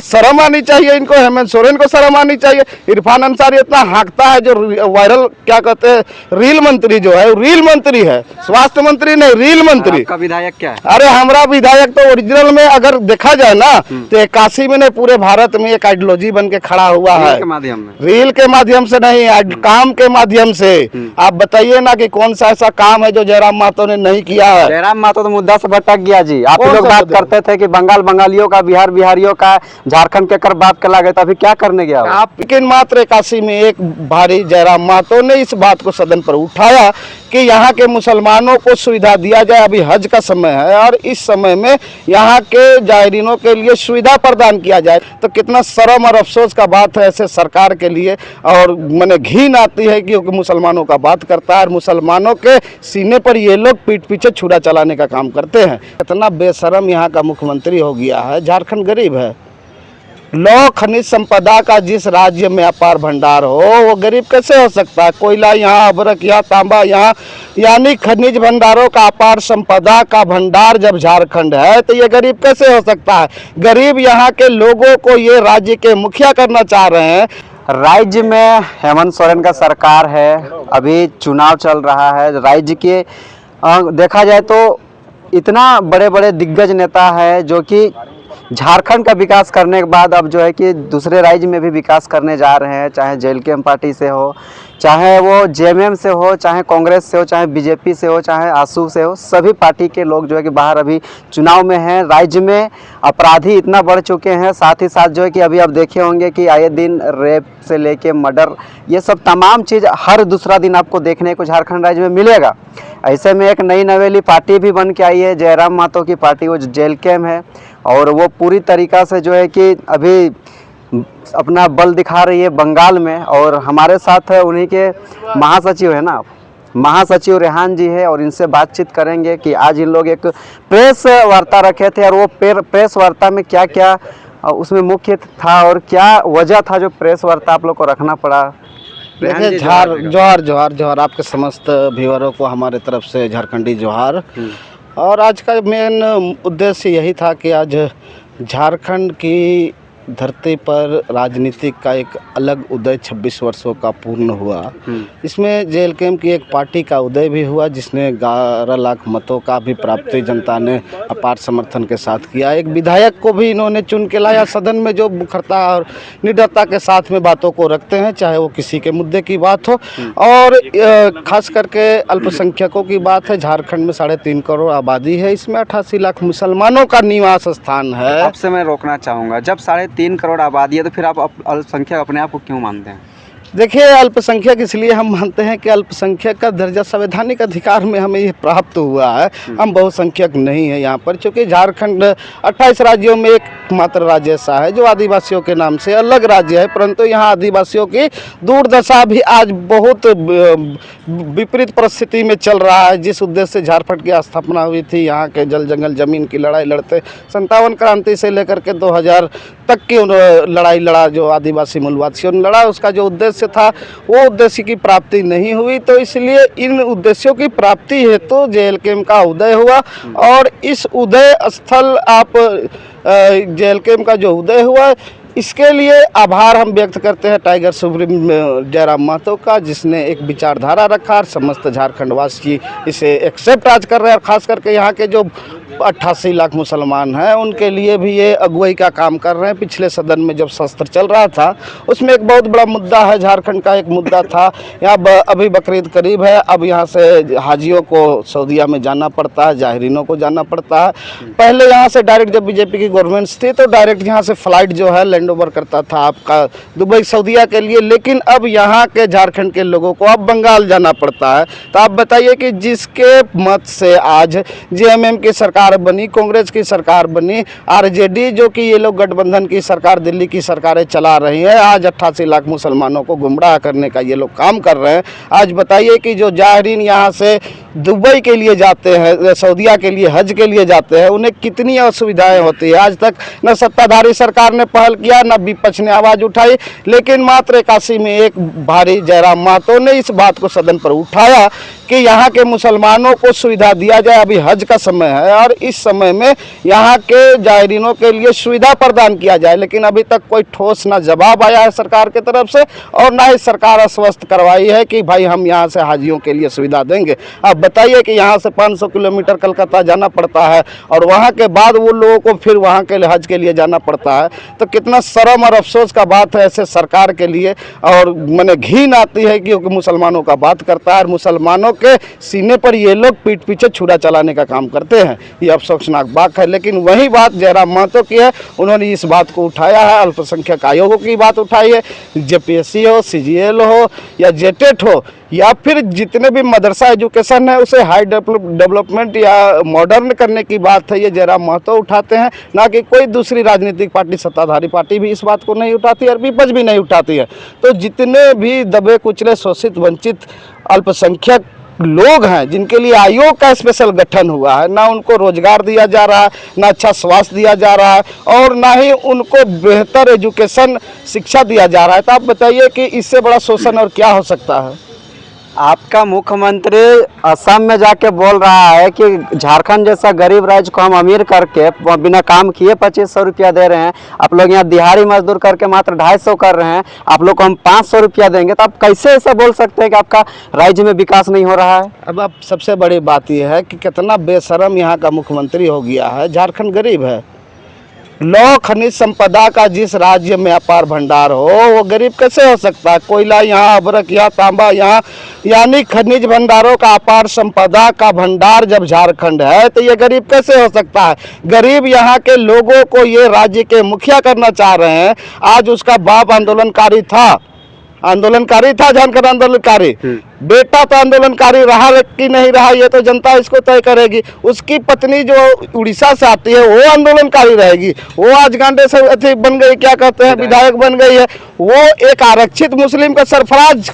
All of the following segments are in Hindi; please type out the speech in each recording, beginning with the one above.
शर्म आनी चाहिए इनको, हेमंत सोरेन को शर्म आनी चाहिए। इरफान अंसारी इतना हाँकता है, जो वायरल क्या कहते हैं, रील मंत्री जो है, रील मंत्री है, स्वास्थ्य मंत्री नहीं, रील मंत्री। आपका विधायक क्या है? अरे हमारा विधायक तो ओरिजिनल में अगर देखा जाए ना तो 81 में नहीं, पूरे भारत में एक आइडियोलॉजी बन के खड़ा हुआ है, रील के माध्यम से नहीं, काम के माध्यम से। आप बताइए ना कि कौन सा ऐसा काम है जो जयराम महतो ने नहीं किया है। जयराम महतो तो मुद्दा से भटक गया जी। आप लोग बात करते थे कि बंगाल बंगालियों का, बिहार बिहारियों का, झारखंड के कर बात करा गया, अभी क्या करने गया आप? लेकिन मात्र 81 में एक भारी जयराम महतो ने इस बात को सदन पर उठाया कि यहाँ के मुसलमानों को सुविधा दिया जाए। अभी हज का समय है और इस समय में यहाँ के जायरीनों के लिए सुविधा प्रदान किया जाए, तो कितना शर्म और अफसोस का बात है ऐसे सरकार के लिए। और मैंने घिन आती है कि मुसलमानों का बात करता है और मुसलमानों के सीने पर ये लोग पीठ पीछे छुरा चलाने का काम करते हैं। इतना बेशरम यहाँ का मुख्यमंत्री हो गया है। झारखंड गरीब है, लौह खनिज संपदा का जिस राज्य में अपार भंडार हो, वो गरीब कैसे हो सकता है? कोयला यहाँ, अबरक यहाँ, तांबा यहाँ, यानी खनिज भंडारों का अपार संपदा का भंडार जब झारखंड है तो ये गरीब कैसे हो सकता है? गरीब यहाँ के लोगों को ये राज्य के मुखिया करना चाह रहे हैं। राज्य में हेमंत सोरेन का सरकार है, अभी चुनाव चल रहा है। राज्य के देखा जाए तो इतना बड़े बड़े दिग्गज नेता है जो कि झारखंड का विकास करने के बाद अब जो है कि दूसरे राज्य में भी विकास करने जा रहे हैं, चाहे जेएलके पार्टी से हो, चाहे वो जेएमएम से हो, चाहे कांग्रेस से हो, चाहे बीजेपी से हो, चाहे आसू से हो, सभी पार्टी के लोग जो है कि बाहर अभी चुनाव में हैं। राज्य में अपराधी इतना बढ़ चुके हैं, साथ ही साथ जो है कि अभी आप देखे होंगे कि आए दिन रेप से लेके मर्डर, ये सब तमाम चीज़ हर दूसरा दिन आपको देखने को झारखंड राज्य में मिलेगा। ऐसे में एक नई नवेली पार्टी भी बन के आई है, जयराम महतो की पार्टी, वो जेएलके है, और वो पूरी तरीक़ा से जो है कि अभी अपना बल दिखा रही है बंगाल में। और हमारे साथ उन्हीं के महासचिव है ना, महासचिव रेहान जी है, और इनसे बातचीत करेंगे कि आज इन लोग एक प्रेस वार्ता रखे थे और वो प्रेस वार्ता में क्या क्या उसमें मुख्य था और क्या वजह था जो प्रेस वार्ता आप लोग को रखना पड़ा। देखिए, जोहार जोहार जोहार आपके समस्त व्यूअरों को हमारे तरफ से झारखंडी जोहार। और आज का मेन उद्देश्य यही था कि आज झारखंड की धरती पर राजनीतिक का एक अलग उदय 26 वर्षों का पूर्ण हुआ। इसमें जेएलके की एक पार्टी का उदय भी हुआ जिसने 11 लाख मतों का भी प्राप्ति जनता ने अपार समर्थन के साथ किया। एक विधायक को भी इन्होंने चुन के लाया सदन में, जो मुखरता और निडरता के साथ में बातों को रखते हैं, चाहे वो किसी के मुद्दे की बात हो। और खास करके अल्पसंख्यकों की बात है। झारखंड में 3.5 करोड़ आबादी है, इसमें 88 लाख मुसलमानों का निवास स्थान है। आपसे मैं रोकना चाहूँगा, जब 3.5 करोड़ आबादी है तो फिर आप अल्पसंख्यक अपने आप को क्यों मानते हैं? देखिए, अल्पसंख्यक इसलिए हम मानते हैं कि अल्पसंख्यक का दर्जा संवैधानिक अधिकार में हमें ये प्राप्त हुआ है। हम बहुसंख्यक नहीं है यहाँ पर, क्योंकि झारखंड 28 राज्यों में एकमात्र राज्य ऐसा है जो आदिवासियों के नाम से अलग राज्य है। परंतु यहाँ आदिवासियों की दुर्दशा भी आज बहुत विपरीत परिस्थिति में चल रहा है। जिस उद्देश्य से झारखंड की स्थापना हुई थी, यहाँ के जल जंगल जमीन की लड़ाई लड़ते 57 क्रांति से लेकर के 2000 तक की लड़ाई लड़ा, जो आदिवासी मूलवासियों ने लड़ा, उसका जो उद्देश्य था वो उद्देश्य की प्राप्ति नहीं हुई। तो इसलिए इन उद्देश्यों की प्राप्ति हेतु तो जेएलके का उदय हुआ। और इस उदय स्थल आप जेएलके का जो उदय हुआ, इसके लिए आभार हम व्यक्त करते हैं टाइगर सुप्रीम जयराम महतो का, जिसने एक विचारधारा रखा और समस्त झारखंडवासी इसे एक्सेप्ट आज कर रहे हैं। और ख़ास करके यहाँ के जो 88 लाख मुसलमान हैं उनके लिए भी ये अगुवाई का काम कर रहे हैं। पिछले सदन में जब सत्र चल रहा था उसमें एक बहुत बड़ा मुद्दा है, झारखंड का एक मुद्दा था। यहाँ अभी बकरीद करीब है, अब यहाँ से हाजियों को सऊदीया में जाना पड़ता है, जाहिरीनों को जाना पड़ता है। पहले यहाँ से डायरेक्ट, जब बीजेपी की गवर्नमेंट थी तो डायरेक्ट यहाँ से फ्लाइट जो है लैंड ओवर करता था आपका दुबई सऊदीया के लिए, लेकिन अब यहाँ के झारखंड के लोगों को अब बंगाल जाना पड़ता है। तो आप बताइए कि जिसके मत से आज जेएमएम की सरकार बनी, कांग्रेस की सरकार बनी, आरजेडी जो कि ये लोग गठबंधन की सरकार, दिल्ली की सरकारें चला रही हैं, आज 88 लाख मुसलमानों को गुमराह करने का ये लोग काम कर रहे हैं। आज बताइए कि जो जाहिरीन यहाँ से दुबई के लिए जाते हैं, सऊदीया के लिए, हज के लिए जाते हैं, उन्हें कितनी असुविधाएं होती है। आज तक न सत्ताधारी सरकार ने पहल किया, न विपक्ष ने आवाज़ उठाई, लेकिन मात्र 81 में एक भारी जयराम महतो ने इस बात को सदन पर उठाया कि यहाँ के मुसलमानों को सुविधा दिया जाए। अभी हज का समय है और इस समय में यहाँ के जायरीनों के लिए सुविधा प्रदान किया जाए, लेकिन अभी तक कोई ठोस ना जवाब आया है सरकार की तरफ से और ना ही सरकार आश्वस्त करवाई है कि भाई हम यहाँ से हाजियों के लिए सुविधा देंगे। आप बताइए कि यहाँ से 500 किलोमीटर कलकत्ता जाना पड़ता है और वहाँ के बाद वो लोगों को फिर वहाँ के हज के लिए जाना पड़ता है, तो कितना शर्म और अफसोस का बात है ऐसे सरकार के लिए। और मैंने घिन आती है कि मुसलमानों का बात करता है और मुसलमानों के सीने पर ये लोग पीठ पीछे छुरा चलाने का काम करते हैं। ये अफसोसनाक बात है। लेकिन वही बात जयराम महतो की है, उन्होंने इस बात को उठाया है, अल्पसंख्यक आयोगों की बात उठाई है, जेपीएससी हो, सीजीएल हो या जेटेट हो या फिर जितने भी मदरसा एजुकेशन है उसे हाई डेवलपमेंट या मॉडर्न करने की बात है, ये जयराम महतो उठाते हैं, ना कि कोई दूसरी राजनीतिक पार्टी, सत्ताधारी पार्टी भी इस बात को नहीं उठाती है और विपक्ष भी नहीं उठाती है। तो जितने भी दबे कुचले, शोषित, वंचित अल्पसंख्यक लोग हैं जिनके लिए आयोग का स्पेशल गठन हुआ है, ना उनको रोजगार दिया जा रहा है, ना अच्छा स्वास्थ्य दिया जा रहा है और ना ही उनको बेहतर एजुकेशन शिक्षा दिया जा रहा है, तो आप बताइए कि इससे बड़ा शोषण और क्या हो सकता है। आपका मुख्यमंत्री असम में जाके बोल रहा है कि झारखंड जैसा गरीब राज्य को हम अमीर करके बिना काम किए 2500 रुपया दे रहे हैं, आप लोग यहाँ दिहाड़ी मजदूर करके मात्र 250 कर रहे हैं, आप लोग को हम 500 रुपया देंगे, तो आप कैसे ऐसा बोल सकते हैं कि आपका राज्य में विकास नहीं हो रहा है। अब आप सबसे बड़ी बात यह है कि कितना बेशरम यहाँ का मुख्यमंत्री हो गया है। झारखंड गरीब है, लौह खनिज संपदा का जिस राज्य में अपार भंडार हो वो गरीब कैसे हो सकता है। कोयला यहाँ, अबरक यहाँ, तांबा यहाँ, यानी खनिज भंडारों का अपार संपदा का भंडार जब झारखंड है तो ये गरीब कैसे हो सकता है। गरीब यहाँ के लोगों को ये राज्य के मुखिया करना चाह रहे हैं। आज उसका बाप आंदोलनकारी था झारखंड आंदोलनकारी, बेटा तो आंदोलनकारी रहा कि नहीं रहा ये तो जनता इसको तय करेगी। उसकी पत्नी जो उड़ीसा से आती है वो आंदोलनकारी रहेगी, वो आज गांडे से अथी बन गई, क्या कहते हैं, विधायक बन गई है। वो एक आरक्षित मुस्लिम का सरफराज,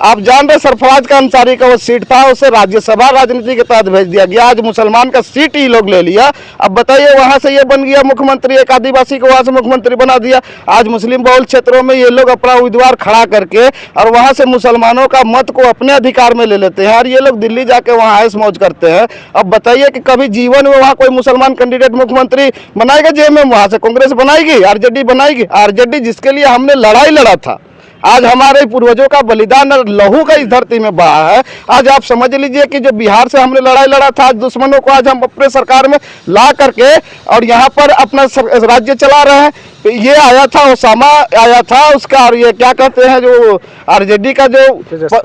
आप जान रहे सरफराज का अंसारी का वो सीट था, उसे राज्यसभा राजनीति के तहत भेज दिया गया। आज मुसलमान का सीट ही लोग ले लिया। अब बताइए वहां से ये बन गया मुख्यमंत्री, एक आदिवासी को वहां से मुख्यमंत्री बना दिया। आज मुस्लिम बहुल क्षेत्रों में ये लोग अपना उम्मीदवार खड़ा करके और वहां से मुसलमानों का मत को अपने अधिकार में ले लेते हैं और ये लोग दिल्ली जाके वहाँ ऐश मौज करते हैं। अब बताइए कि कभी जीवन में वहाँ कोई मुसलमान कैंडिडेट मुख्यमंत्री बनाएगा। जेएमएम वहाँ से कांग्रेस बनाएगी, आरजेडी बनाएगी। आरजेडी जिसके लिए हमने लड़ाई लड़ा था, आज हमारे पूर्वजों का बलिदान और लहू का इस धरती में बहा है। आज आप समझ लीजिए कि जो बिहार से हमने लड़ाई लड़ा था, आज दुश्मनों को आज हम अपने सरकार में ला करके और यहाँ पर अपना राज्य चला रहे हैं। ये आया था, ओसामा आया था उसका, और ये क्या कहते हैं जो आरजेडी का जो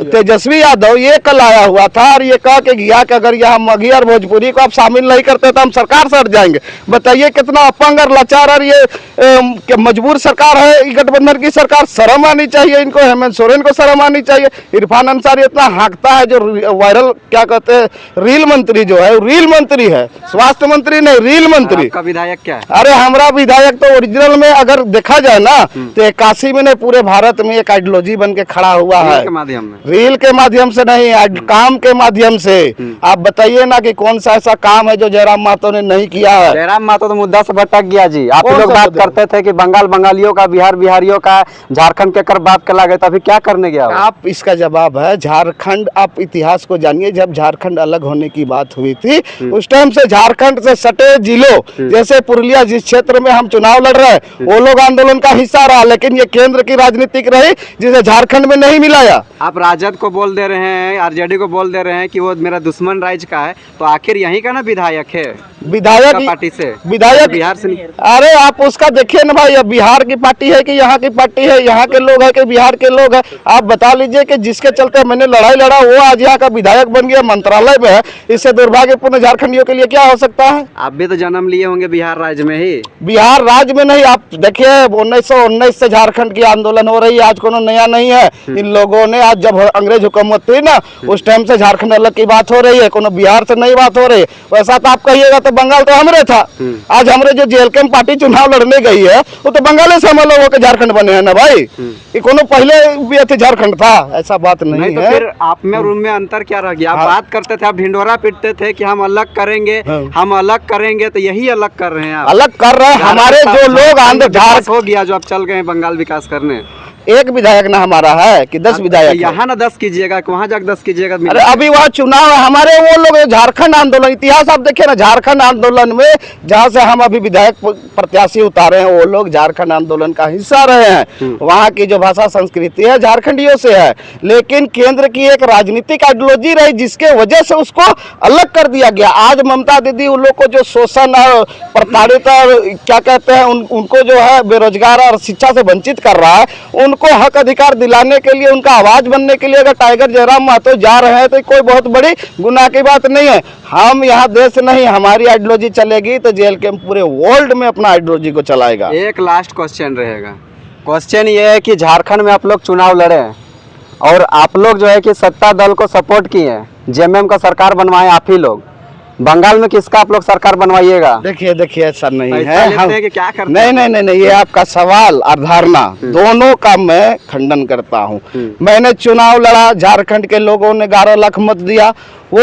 तेजस्वी यादव, ये कल आया हुआ था और ये कहा कि गया कि अगर यहाँ मगही और भोजपुरी को आप शामिल नहीं करते तो हम सरकार से हट जाएंगे। बताइए कितना अपंग और लाचार और ये मजबूर सरकार है गठबंधन की सरकार। शर्म आनी चाहिए इनको, हेमंत सोरेन को शर्म आनी चाहिए। इरफान अंसारी इतना हाँकता है, जो वायरल क्या कहते हैं रील मंत्री जो है, रील मंत्री है, स्वास्थ्य मंत्री नहीं, रील मंत्री। आपका विधायक क्या है? अरे हमारा विधायक तो ओरिजिनल में अगर देखा जाए ना तो 81 में नहीं पूरे भारत में एक आइडियोलॉजी बन के खड़ा हुआ है। रील के माध्यम से नहीं, काम के माध्यम से। आप बताइए ना कि कौन सा ऐसा काम है जो जयराम महतो ने नहीं किया है। जयराम महतो तो मुद्दा से भटक गया जी। आप लोग बात करते थे कि बंगाल बंगालियों का, बिहार बिहारियों का, झारखंड के कर बात कर गए, तो अभी क्या करने गया? आप इसका जवाब है झारखंड। आप इतिहास को जानिए, जब झारखंड अलग होने की बात हुई थी उस टाइम से झारखंड से सटे जिलों जैसे पुरुलिया, जिस क्षेत्र में हम चुनाव लड़ रहे हैं, वो लोग आंदोलन का हिस्सा रहा, लेकिन ये केंद्र की राजनीतिक रही जिसे झारखंड में नहीं मिलाया। आप राजद को बोल दे रहे हैं, आरजेडी को बोल दे रहे हैं कि वो मेरा दुश्मन राज्य का है, तो आखिर यहीं का ना विधायक है, विधायक पार्टी से, विधायक बिहार से नहीं। अरे आप उसका देखिए ना भाई, अब बिहार की पार्टी है कि यहाँ की पार्टी है, यहाँ के लोग है कि बिहार के लोग है। आप बता लीजिए कि जिसके चलते मैंने लड़ाई लड़ा वो आज यहाँ का विधायक बन गया, मंत्रालय में है। इससे दुर्भाग्यपूर्ण झारखंडियों के लिए क्या हो सकता है। आप भी तो जन्म लिए होंगे बिहार राज्य में ही। बिहार राज्य में नहीं, आप देखिए 1919 से झारखंड की आंदोलन हो रही है, आज कोनो नया नहीं है। इन लोगों ने आज जब अंग्रेज हुकूमत थी ना उस टाइम से झारखंड अलग की बात हो रही है, कोनो बिहार से नई बात हो रही है। वैसा तो आप कहिएगा तो बंगाल तो हमरे था। आज हमरे जो जेएलके पार्टी चुनाव लड़ने गई है वो तो बंगाल से हम लोग होकर झारखंड बने हैं ना भाई। ये कोनो पहले भी थे झारखंड था, ऐसा बात नहीं तो है। फिर आप में रूम में अंतर क्या रह गया? आप बात करते थे, आप ढिंढोरा पीटते थे कि हम अलग करेंगे, हम अलग करेंगे, तो यही अलग कर रहे हैं आप। अलग कर रहे हैं हमारे जो लोग आंध्र हो गया जो आप चल गए बंगाल विकास करने। एक विधायक ना हमारा है कि 10 विधायक है। यहाँ ना 10 कीजिएगा, वहाँ जाकर 10 कीजिएगा। अरे अभी वहाँ चुनाव है, हमारे वो लोग झारखंड आंदोलन, इतिहास आप देखिए ना, झारखंड आंदोलन में जहाँ से हम अभी विधायक प्रत्याशी उतारे हैं वो लोग झारखंड आंदोलन का हिस्सा रहे हैं। वहाँ की जो भाषा संस्कृति है झारखंडियों से है, लेकिन केंद्र की एक राजनीतिक आइडियोलॉजी रही जिसके वजह से उसको अलग कर दिया गया। आज ममता दीदी उन लोग को जो शोषण और प्रताड़ित और क्या कहते हैं उनको जो है बेरोजगार और शिक्षा से वंचित कर रहा है, उनको हक अधिकार दिलाने के लिए, उनका आवाज बनने के लिए अगर टाइगर जयराम महतो जा रहे हैं तो कोई बहुत बड़ी गुनाह की बात नहीं है। हम यहाँ देश नहीं, हमारी आइडियोलॉजी चलेगी तो जेएलके पूरे वर्ल्ड में अपना आइडियोलॉजी को चलाएगा। एक लास्ट क्वेश्चन रहेगा। क्वेश्चन ये है कि झारखंड में आप लोग चुनाव लड़े हैं और आप लोग जो है कि सत्ता दल को सपोर्ट किए हैं, जेएमएम का सरकार बनवाए आप ही लोग। बंगाल में किसका आप लोग सरकार बनवाइएगा? देखिए ऐसा नहीं ऐसा है, लेते हैं कि क्या करते नहीं हैं? नहीं नहीं नहीं, ये आपका सवाल और धारणा दोनों का मैं खंडन करता हूँ। मैंने चुनाव लड़ा, झारखंड के लोगों ने 11 लाख मत दिया, वो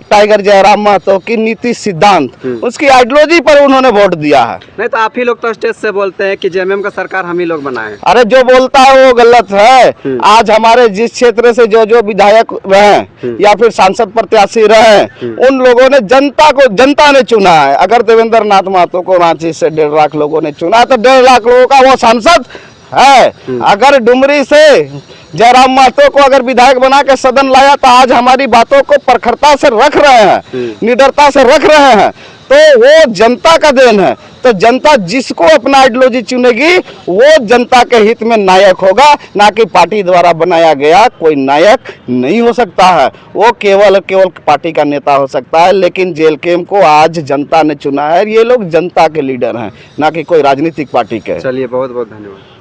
टाइगर जयराम महतो की नीति सिद्धांत उसकी आइडियोलॉजी पर उन्होंने वोट दिया है। नहीं तो आप ही लोग तो स्टेज से बोलते हैं कि जेएमएम का सरकार हम ही लोग बनाए। अरे जो बोलता है वो गलत है। आज हमारे जिस क्षेत्र से जो विधायक रहे या फिर सांसद प्रत्याशी रहे, उन लोगों ने जनता ने चुना है। अगर देवेंद्र नाथ महतो को रांची से 1.5 लाख लोगों ने चुना तो 1.5 लाख लोगों का वो सांसद है। अगर डुमरी से जयराम महतो को अगर विधायक बना के सदन लाया तो आज हमारी बातों को प्रखरता से रख रहे हैं, निडरता से रख रहे हैं, तो वो जनता का देन है। तो जनता जिसको अपना आइडियोलॉजी चुनेगी वो जनता के हित में नायक होगा, ना कि पार्टी द्वारा बनाया गया कोई नायक नहीं हो सकता है। वो केवल पार्टी का नेता हो सकता है, लेकिन जेएलके को आज जनता ने चुना है। ये लोग जनता के लीडर हैं, ना कि कोई राजनीतिक पार्टी के। चलिए, बहुत बहुत धन्यवाद।